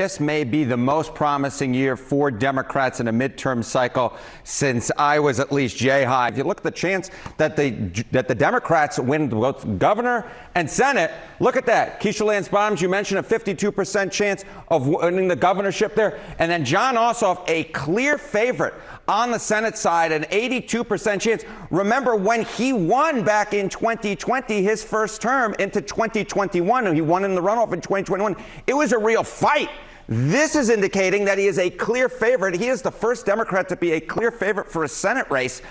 This may be the most promising year for Democrats in a midterm cycle since I was at least J-high. If you look at the chance that the Democrats win both governor and Senate, look at that. Keisha Lance Bottoms, you mentioned a 52% chance of winning the governorship there. And then Jon Ossoff, a clear favorite on the Senate side, an 82% chance. Remember when he won back in 2020, his first term into 2021, and he won in the runoff in 2021, it was a real fight. This is indicating that he is a clear favorite. He is the first Democrat to be a clear favorite for a Senate race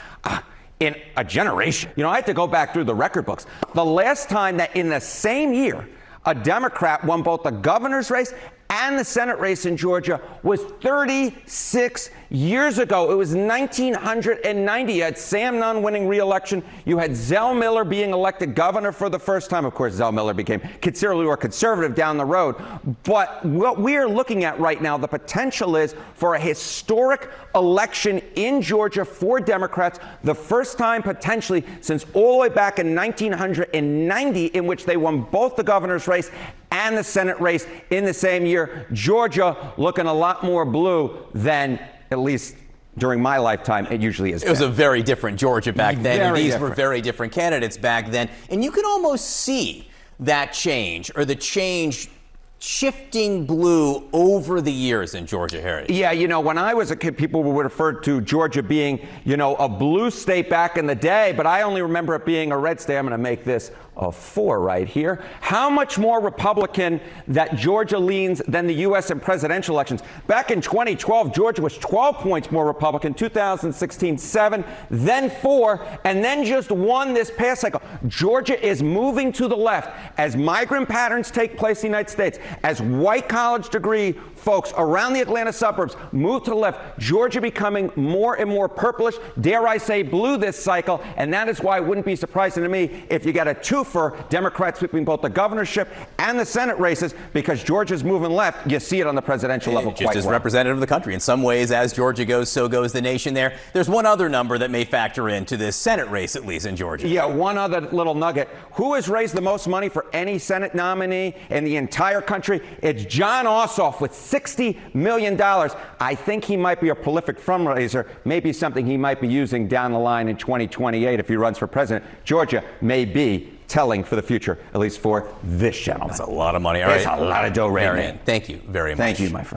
in a generation. You know, I had to go back through the record books. The last time that in the same year a Democrat won both the governor's race and the Senate race in Georgia was 36 years ago. It was 1990. You had Sam Nunn winning re-election. You had Zell Miller being elected governor for the first time. Of course, Zell Miller became considerably more conservative down the road. But what we are looking at right now, the potential is for a historic election in Georgia for Democrats, the first time potentially since all the way back in 1990 in which they won both the governor's race and the Senate race in the same year. Georgia looking a lot more blue than, at least during my lifetime, it usually is. It was a very different Georgia back then, and these different. were very different candidates back then. And you can almost see that change, or the change shifting blue over the years in Georgia, Harry. Yeah, you know, when I was a kid, people would refer to Georgia being, you know, a blue state back in the day, but I only remember it being a red state. I'm going to make this a 4 right here. How much more Republican that Georgia leans than the U.S. in presidential elections? Back in 2012, Georgia was 12 points more Republican, 2016, 7, then 4, and then just 1 this past cycle. Georgia is moving to the left as migrant patterns take place in the United States, as white college degree folks around the Atlanta suburbs move to the left. Georgia becoming more and more purplish, dare I say blue this cycle, and that is why it wouldn't be surprising to me if you get a 2 for Democrats sweeping both the governorship and the Senate races, because Georgia's moving left. You see it on the presidential level quite well. Just as representative of the country. In some ways, as Georgia goes, so goes the nation there. There's one other number that may factor into this Senate race, at least in Georgia. Yeah, one other little nugget. Who has raised the most money for any Senate nominee in the entire country? It's Jon Ossoff with $60 million. I think he might be a prolific fundraiser, maybe something he might be using down the line in 2028 if he runs for president. Georgia may be telling for the future, at least for this gentleman. That's a lot of money. All right. That's a lot of dough right now. Thank you very much. Thank you, my friend.